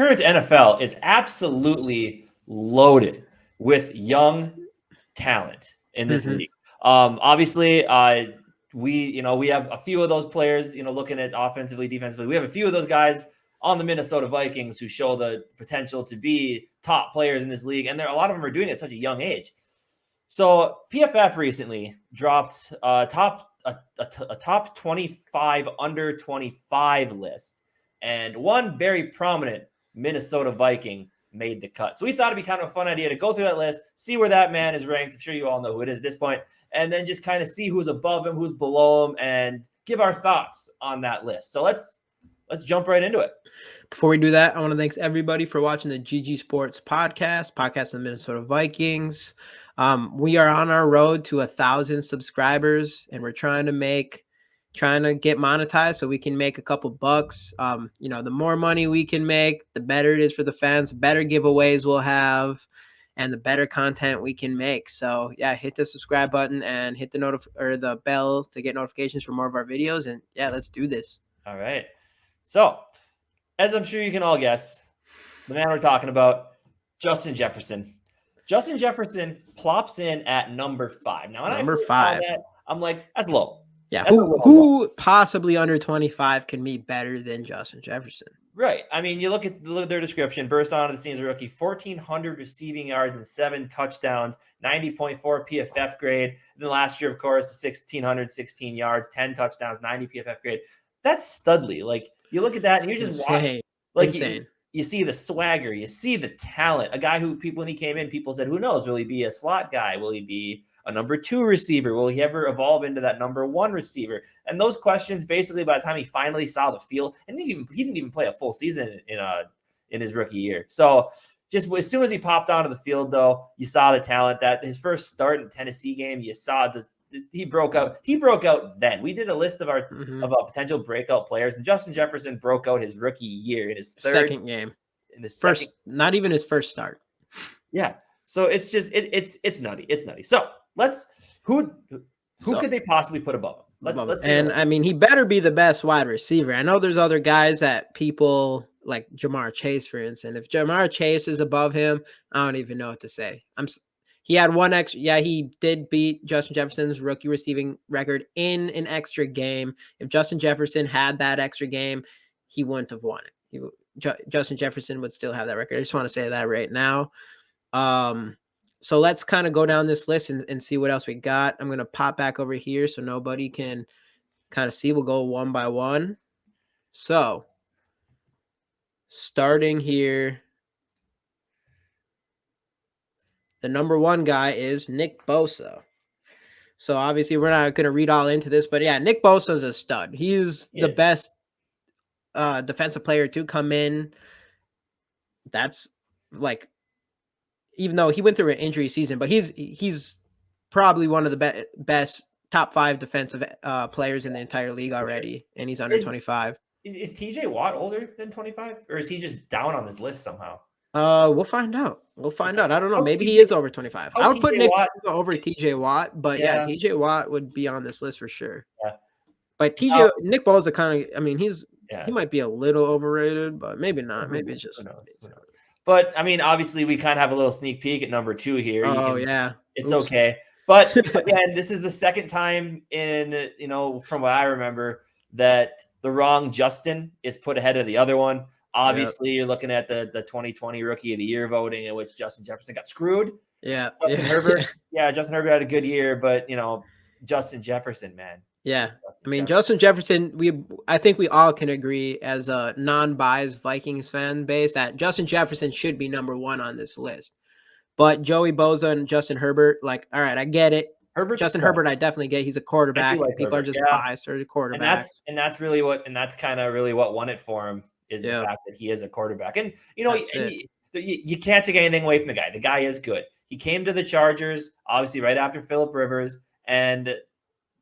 current NFL is absolutely loaded with young talent in this league. Obviously, we have a few of those players, looking at offensively, defensively. We have a few of those guys on the Minnesota Vikings who show the potential to be top players in this league. And a lot of them are doing it at such a young age. So PFF recently dropped a top 25 under 25 list. And one very prominent Minnesota Viking made the cut. So we thought it'd be kind of a fun idea to go through that list, see where that man is ranked. I'm sure you all know who it is at this point, and then just kind of see who's above him, who's below him, and give our thoughts on that list. So let's jump right into it. Before we do that, I want to thank everybody for watching the GG Sports podcast of the Minnesota Vikings. We are on our road to 1,000 subscribers, and we're trying to get monetized so we can make a couple bucks. The more money we can make, the better it is for the fans, the better giveaways we'll have, and the better content we can make. So yeah, hit the subscribe button and hit the bell to get notifications for more of our videos. And yeah, let's do this. All right. So as I'm sure you can all guess, the man we're talking about, Justin Jefferson. Justin Jefferson plops in at number 5. Now, when I first saw that, I'm like, that's low. Yeah, who possibly under 25 can be better than Justin Jefferson? Right. I mean, you look at their description. Burst onto the scene as a rookie, 1,400 receiving yards and 7 touchdowns, 90.4 PFF grade. And then last year, of course, 1,616 yards, 10 touchdowns, 90 PFF grade. That's studly. Like, you look at that and you just watch. Like, insane. You see the swagger. You see the talent. A guy who when he came in, people said, who knows? Will he be a slot guy? Will he be a number 2 receiver? Will he ever evolve into that number 1 receiver? And those questions, basically, by the time he finally saw the field, and he didn't even play a full season in his rookie year. So just as soon as he popped onto the field, though, you saw the talent. That his first start in the Tennessee game, you saw he broke out. He broke out then. We did a list of our potential breakout players, and Justin Jefferson broke out his rookie year in his second game. In the first, not even his first start. Yeah. So it's just it's nutty. It's nutty. So who could they possibly put above him? And I mean, he better be the best wide receiver. I know there's other guys that people like Jamar Chase, for instance. If Jamar Chase is above him, I don't even know what to say. He had one extra. Yeah, he did beat Justin Jefferson's rookie receiving record in an extra game. If Justin Jefferson had that extra game, he wouldn't have won it. Justin Jefferson would still have that record. I just want to say that right now. So let's kind of go down this list and see what else we got. I'm going to pop back over here so nobody can kind of see. We'll go one by one. So starting here, the number 1 guy is Nick Boso. So obviously we're not going to read all into this, but yeah, Nick Bosa is a stud. He's the best defensive player to come in. That's like, even though he went through an injury season, but he's probably one of the best top 5 defensive players in the entire league already, and he's under 25. Is TJ Watt older than 25, or is he just down on this list somehow? We'll find out. I don't know. Maybe he is over 25. I would put Nick over TJ Watt, but yeah, TJ Watt would be on this list for sure. Yeah. But Nick Bosa kind of, I mean, he might be a little overrated, but maybe not. Maybe it's just. But I mean, obviously, we kind of have a little sneak peek at number 2 here. Yeah, it's okay. But again, this is the second time in from what I remember that the wrong Justin is put ahead of the other one. Obviously, You're looking at the 2020 Rookie of the Year voting, in which Justin Jefferson got screwed. Yeah, Justin Herbert. Yeah, Justin Herbert had a good year, but Justin Jefferson, man. Yeah, I mean, Justin Jefferson, I think we all can agree as a non-biased Vikings fan base that Justin Jefferson should be number 1 on this list. But Joey Bosa and Justin Herbert, like, all right, I get it. Justin Herbert, I definitely get. He's a quarterback. People are just biased or quarterbacks. And that's kind of really what won it for him is the fact that he is a quarterback. And you can't take anything away from the guy. The guy is good. He came to the Chargers, obviously, right after Phillip Rivers, and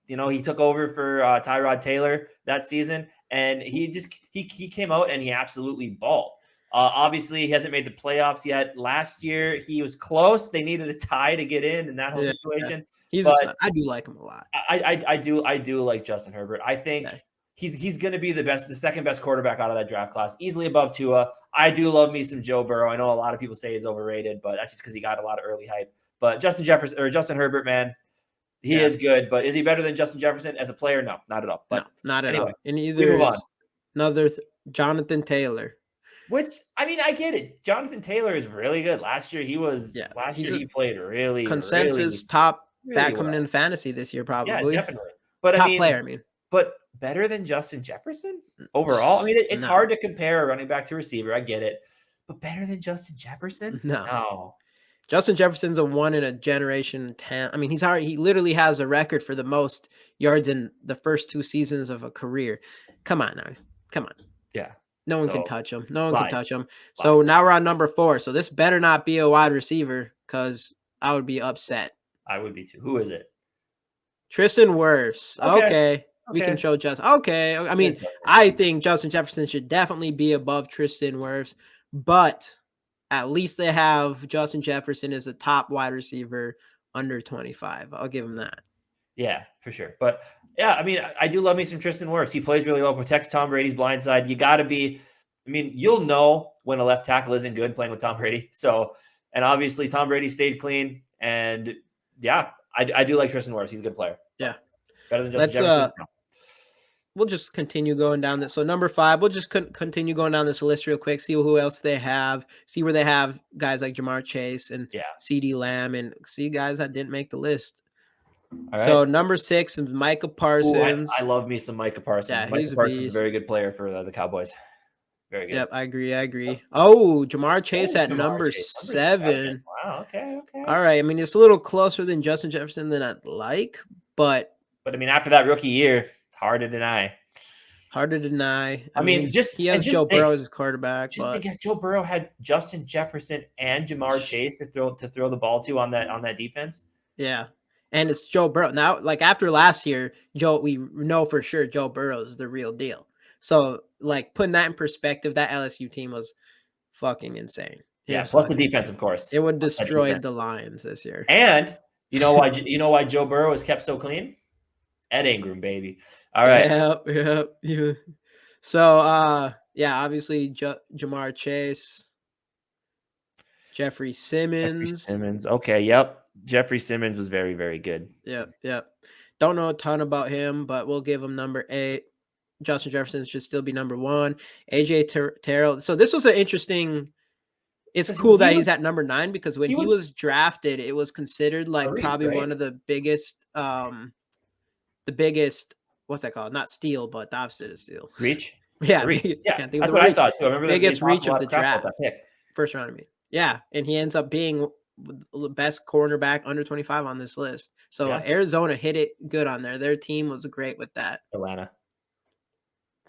he took over for Tyrod Taylor that season, and he came out and he absolutely balled. Obviously, he hasn't made the playoffs yet. Last year, he was close. They needed a tie to get in that whole situation. I do like him a lot. I do like Justin Herbert. I think he's going to be the second best quarterback out of that draft class, easily above Tua. I do love me some Joe Burrow. I know a lot of people say he's overrated, but that's just because he got a lot of early hype. But Justin Jefferson or Justin Herbert, man, he is good. But is he better than Justin Jefferson as a player? No, not at all. But no, not at all. And we either move on. is another Jonathan Taylor. Which, I mean, I get it. Jonathan Taylor is really good. Last year he played really consensus top back coming in fantasy this year, probably. Yeah, definitely. But top player, but better than Justin Jefferson overall. I mean, it's hard to compare a running back to receiver. I get it, but better than Justin Jefferson? No. Justin Jefferson's a one in a generation talent. I mean, he literally has a record for the most yards in the first 2 seasons of a career. Come on now, come on. Yeah. No one can touch him. No one can touch him. So now we're on number 4. So this better not be a wide receiver because I would be upset. I would be too. Who is it? Tristan Wirfs. Okay. We can show Justin. Okay. I mean, I think Justin Jefferson should definitely be above Tristan Wirfs, but at least they have Justin Jefferson as a top wide receiver under 25. I'll give him that. Yeah, for sure. But yeah, I mean, I do love me some Tristan Wirfs. He plays really well, protects Tom Brady's blind side. You got to be, I mean, you'll know when a left tackle isn't good playing with Tom Brady. So, and obviously Tom Brady stayed clean. And yeah, I do like Tristan Wirfs. He's a good player. Yeah. Better than Justin Jefferson. We'll just continue going down this. So number 5, we'll just continue going down this list real quick, see who else they have, see where they have guys like Jamar Chase and CeeDee Lamb, and see guys that didn't make the list. All right. So number 6 is Micah Parsons. I love me some Micah Parsons. Yeah, Micah Parsons is a very good player for the Cowboys. Very good. Yep, I agree. Oh, Jamar Chase at number 7. Wow, okay. All right. I mean, it's a little closer than Justin Jefferson than I'd like, but I mean, after that rookie year, hard to deny. I mean, he has Joe Burrow as his quarterback. Joe Burrow had Justin Jefferson and Jamar Chase to throw the ball to on that defense. Yeah, and it's Joe Burrow now. Like after last year, we know for sure Joe Burrow is the real deal. So, like putting that in perspective, that LSU team was fucking insane. Yeah, plus the defense, of course. It would destroy the Lions this year. And you know why Joe Burrow is kept so clean? Ed Ingram, baby. All right. Yeah. So, obviously Jamar Chase, Jeffrey Simmons. Okay. Yep. Jeffrey Simmons was very, very good. Yep. Don't know a ton about him, but we'll give him number 8. Justin Jefferson should still be number 1. AJ Terrell. So this was an interesting. It's cool that he's at number 9 because when he was drafted, it was considered like probably one of the biggest. The biggest, what's that called? Not steal, but the opposite of steal. Reach? Yeah. Can't think of what I thought too. I remember biggest reach of the draft. First round, I mean. Yeah. And he ends up being the best cornerback under 25 on this list. So Arizona hit it good on there. Their team was great with that. Atlanta.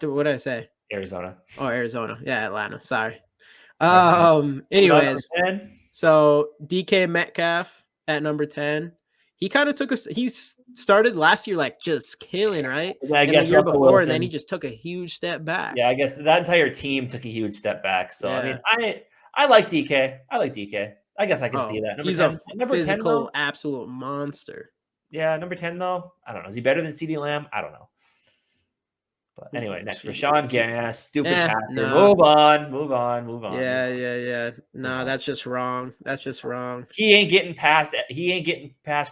What did I say? Arizona. Oh, Arizona. Yeah, Atlanta. Sorry. Anyways. So DK Metcalf at number 10. He kind of he started last year like just killing, right? Yeah, I guess the year before, and then he just took a huge step back. Yeah, I guess that entire team took a huge step back. So I mean, I like DK. I guess I can see that. He's a physical, absolute monster. Yeah, number 10 though. I don't know. Is he better than CeeDee Lamb? I don't know. But anyway, next Rashaan Slater, stupid Packer. No. Move on. Yeah. No, that's just wrong. He ain't getting past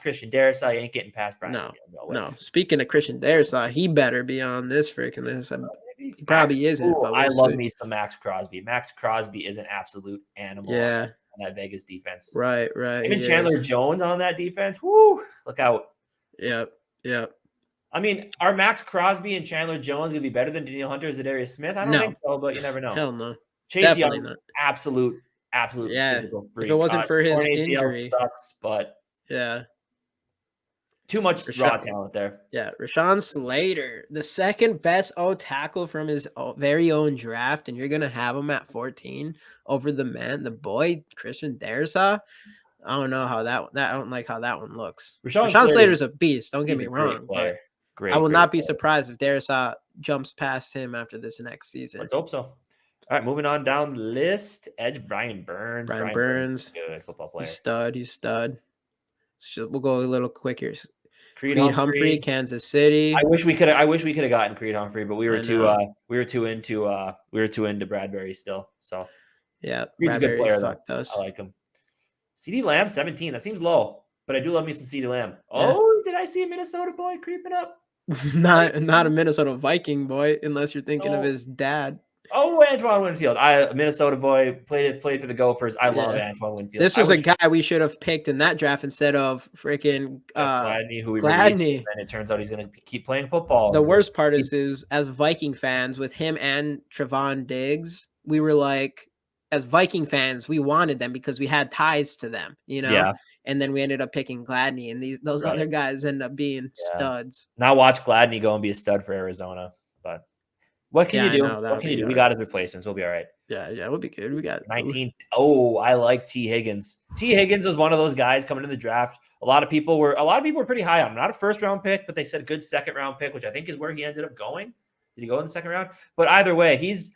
Christian Darrisaw. He ain't getting past Brian. No. Speaking of Christian Darrisaw, he better be on this freaking list. He probably isn't. But I love me some Max Crosby. Max Crosby is an absolute animal. Yeah. On that Vegas defense. Right. Even Chandler Jones on that defense. Woo! Look out. Yep. I mean, are Max Crosby and Chandler Jones going to be better than Danielle Hunter or Zadarius Smith? I don't think so, but you never know. Hell no. Chase Definitely Young, not. absolute physical freak. If it wasn't for his injury. Sucks, but too much raw talent there. Yeah, Rashaan Slater, the second best O tackle from his very own draft, and you're going to have him at 14 over the boy, Christian Darrisaw. I don't know how I don't like how that one looks. Rashaan Slater's a beast. Don't get me wrong. I will not be surprised if Darrisaw jumps past him after this next season. Let's hope so. All right, moving on down the list. Edge Brian Burns. Brian Burns, good football player. He's stud. So we'll go a little quick here. Creed Humphrey, Kansas City. I wish we could have gotten Creed Humphrey, but we were too into Bradbury still. So yeah, Creed's a good Bradbury player though. fucked us. I like him. CD Lamb 17. That seems low, but I do love me some CD Lamb. Yeah. Oh, did I see a Minnesota boy creeping up? not a Minnesota Viking boy, unless you're thinking of his dad. Oh, Antoine Winfield. Minnesota boy, played for the Gophers. I love Antoine Winfield. This was a guy we should have picked in that draft instead of freaking Gladney, who we Gladney. released, and it turns out he's going to keep playing football. The worst part is as Viking fans, with him and Trevon Diggs, we were like, as Viking fans, we wanted them because we had ties to them, you know? Yeah. And then we ended up picking Gladney, and those other guys end up being studs. Now watch Gladney go and be a stud for Arizona. But what can you do? What can you do? We got his replacements. We'll be all right. Yeah, we'll be good. We got 19. Oh, I like T. Higgins. T. Higgins was one of those guys coming in the draft. A lot of people were pretty high on him. Not a first round pick, but they said good second round pick, which I think is where he ended up going. Did he go in the second round? But either way, he's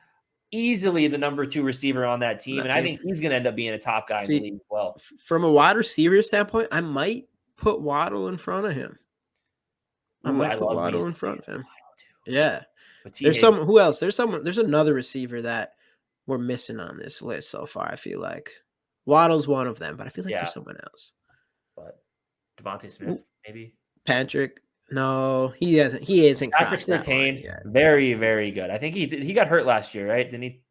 easily the number 2 receiver on that team. And I think he's going to end up being a top guy in the league as well. From a wide receiver standpoint, I might put Waddle in front of him. I might put Waddle in front of him. Yeah. There's who else? There's another receiver that we're missing on this list so far. I feel like Waddle's one of them, but I feel like there's someone else. But Davonte Smith, maybe. Patrick. No, he hasn't. He isn't. Patrick Surtain, very, very good. I think he got hurt last year, right? Didn't he?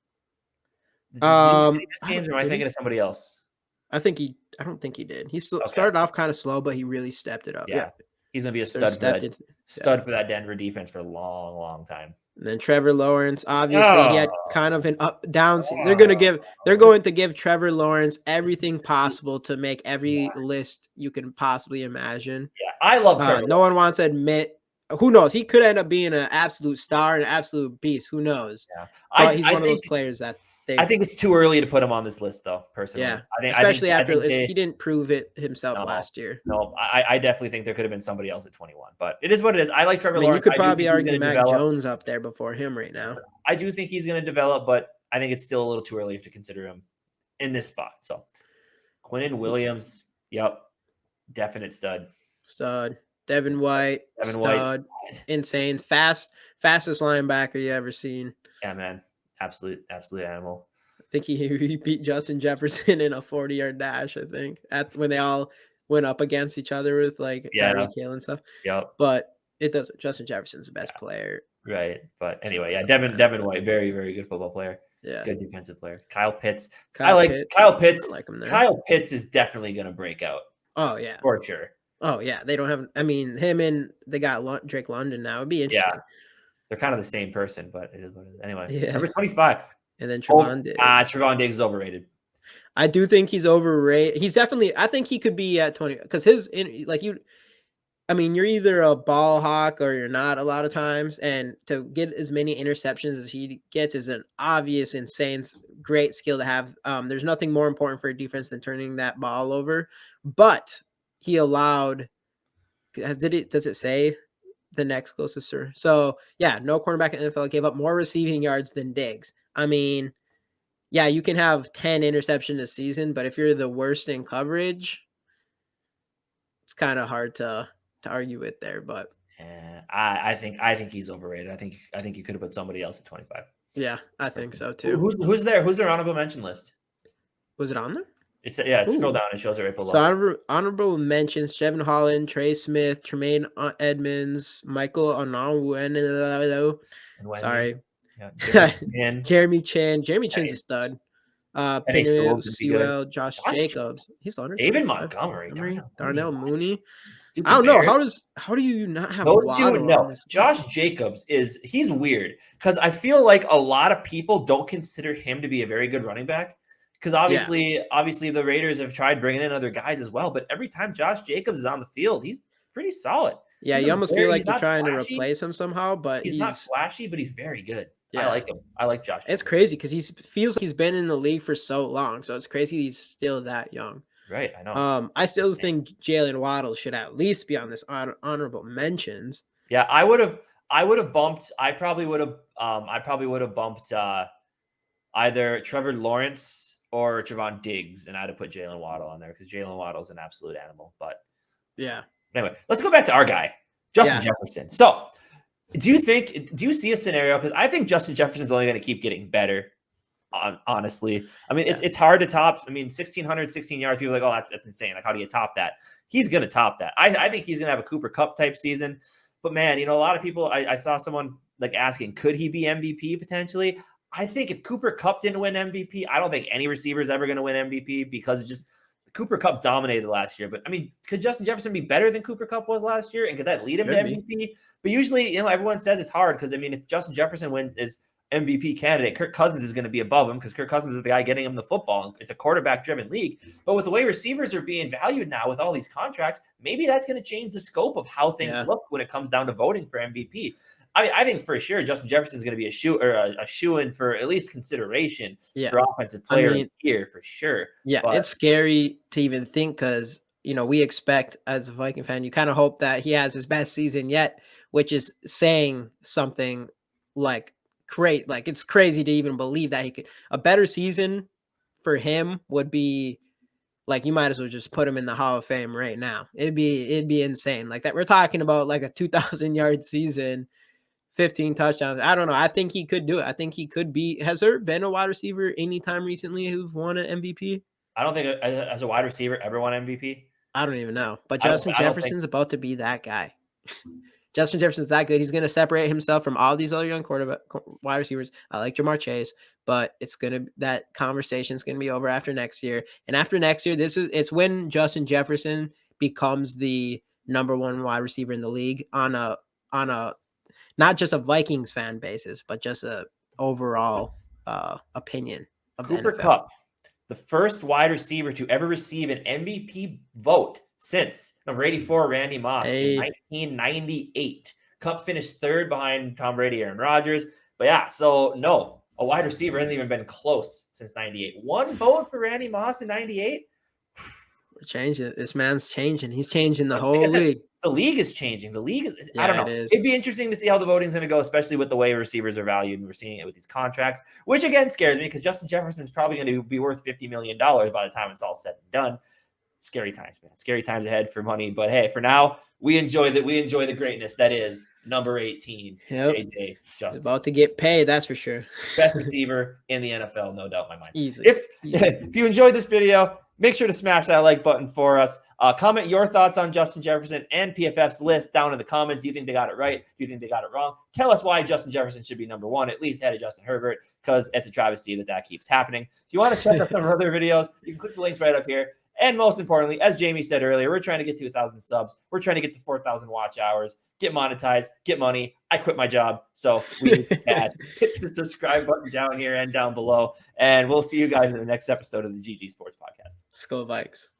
Or am I thinking of somebody else? I don't think he did. He started off kind of slow, but he really stepped it up. Yeah. He's gonna be a stud for that Denver defense for a long, long time. And then Trevor Lawrence, obviously, he had kind of an up down. They're going to give Trevor Lawrence everything possible to make every list you can possibly imagine. Yeah, I love Trevor. No one wants to admit. Who knows? He could end up being an absolute star, an absolute beast. Who knows? Yeah, he's one of those players that. I think it's too early to put him on this list, though. Personally, especially after he didn't prove it himself last year. No, I definitely think there could have been somebody else at 21, but it is what it is. I like Trevor Lawrence. You could probably argue Mac Jones up there before him right now. I do think he's going to develop, but I think it's still a little too early to consider him in this spot. So, Quinnen Williams, definite stud. Devin White, stud. Insane, fastest linebacker you ever seen. Yeah, man. Absolute animal. I think he beat Justin Jefferson in a 40-yard dash. I think that's when they all went up against each other with like Tyreek Hill and stuff. Yep. But it doesn't. Justin Jefferson's the best player. Right. But anyway, Devin White, very, very good football player. Yeah. Good defensive player. Kyle Pitts. Kyle Pitts. I like him there. Kyle Pitts is definitely going to break out. Oh yeah. For sure. Oh yeah. They don't have. I mean, him and they got Drake London now. It'd be interesting. Yeah. They're kind of the same person, but it is what it is. Anyway, number 25. And then Trevon Diggs. Trevon Diggs is overrated. I do think he's overrated. He's definitely, I think he could be at 20 because you're either a ball hawk or you're not a lot of times. And to get as many interceptions as he gets is an obvious, insane, great skill to have. There's nothing more important for a defense than turning that ball over. But he allowed, does it say? The next closest, sir. So yeah, no cornerback in the NFL gave up more receiving yards than Diggs. I mean, yeah, you can have 10 interceptions a season, but if you're the worst in coverage, it's kind of hard to argue with there. But I think he's overrated. I think you could have put somebody else at 25. Yeah, I think so too. Who's there? Who's their honorable mention list? Was it on there? Scroll down. It shows it right below. So honorable mentions: Jevon Holland, Trey Smith, Tremaine Edmonds, Michael Onwenu. Sorry. Yeah, Jeremy Chin. Jeremy Chin's a stud. Sewell, Josh Jacobs. He's under David Montgomery. Darnell Mooney. I don't know. How do you not have those two? No, Josh Jacobs he's weird because I feel like a lot of people don't consider him to be a very good running back. Because obviously the Raiders have tried bringing in other guys as well, but every time Josh Jacobs is on the field, he's pretty solid. Yeah, you almost feel like you're trying to replace him somehow, but he's not flashy, but he's very good. Yeah. I like him. I like Josh Jacobs. It's crazy because he feels like he's been in the league for so long, so it's crazy he's still that young. Right, I know. I still think Jalen Waddle should at least be on this honorable mentions. Yeah, I probably would have bumped either Trevor Lawrence or Trevon Diggs, and I'd have put Jalen Waddle on there because Jalen Waddle's an absolute animal. But yeah, Anyway, let's go back to our guy, Justin Yeah. Jefferson. So do you see a scenario? Because I think Justin Jefferson's only going to keep getting better. Honestly, I mean, it's hard to top. I mean, 1616 yards. People are like, oh, that's insane. Like, how do you top that? He's going to top that. I think he's going to have a Cooper Kupp type season. But man, a lot of people. I saw someone like asking, could he be MVP potentially? I think if Cooper Kupp didn't win MVP, I don't think any receiver is ever going to win MVP because Cooper Kupp dominated last year. But I mean, could Justin Jefferson be better than Cooper Kupp was last year? And could that lead him to MVP? But usually, everyone says it's hard because I mean, if Justin Jefferson is MVP candidate, Kirk Cousins is going to be above him because Kirk Cousins is the guy getting him the football. It's a quarterback-driven league. But with the way receivers are being valued now with all these contracts, maybe that's going to change the scope of how things look when it comes down to voting for MVP. I think for sure Justin Jefferson is going to be a shoe-in for at least consideration for offensive player of the year for sure. Yeah, but it's scary to even think because, we expect as a Viking fan, you kind of hope that he has his best season yet, which is saying something like great. Like it's crazy to even believe that he could. A better season for him would be like you might as well just put him in the Hall of Fame right now. It'd be insane. Like that. We're talking about like a 2,000-yard season, 15 touchdowns. I don't know. I think he could do it. I think he could be. Has there been a wide receiver anytime recently who's won an MVP? I don't think as a wide receiver ever won MVP. I don't even know. But Justin Jefferson's about to be that guy. Justin Jefferson's that good. He's going to separate himself from all these other young wide receivers. I like Jamar Chase, but that conversation's going to be over after next year. And after next year, it's when Justin Jefferson becomes the number one wide receiver in the league on a not just a Vikings fan basis, but just a overall opinion of Cooper Kupp, the first wide receiver to ever receive an MVP vote since number 84, Randy Moss in 1998. Kupp finished third behind Tom Brady, Aaron Rodgers. But yeah, so no, a wide receiver hasn't even been close since 98. One vote for Randy Moss in 98. We're changing. This man's changing. He's changing the whole league. The league is changing. The league is, I don't know. It'd be interesting to see how the voting's going to go, especially with the way receivers are valued. And we're seeing it with these contracts, which again scares me because Justin Jefferson is probably going to be worth $50 million by the time it's all said and done. Scary times, man. Scary times ahead for money. But hey, for now, we enjoy the greatness that is number 18, JJ Justin. He's about to get paid, that's for sure. Best receiver in the NFL, no doubt in my mind. Easy. If you enjoyed this video, make sure to smash that like button for us. Comment your thoughts on Justin Jefferson and PFF's list down in the comments. Do you think they got it right? Do you think they got it wrong? Tell us why Justin Jefferson should be number one, at least ahead of Justin Herbert, because it's a travesty that keeps happening. If you want to check out some other videos, you can click the links right up here. And most importantly, as Jamie said earlier, we're trying to get to 1,000 subs. We're trying to get to 4,000 watch hours, get monetized, get money. I quit my job, so we need that. Hit the subscribe button down here and down below. And we'll see you guys in the next episode of the GG Sports Podcast. SKOL Vikes.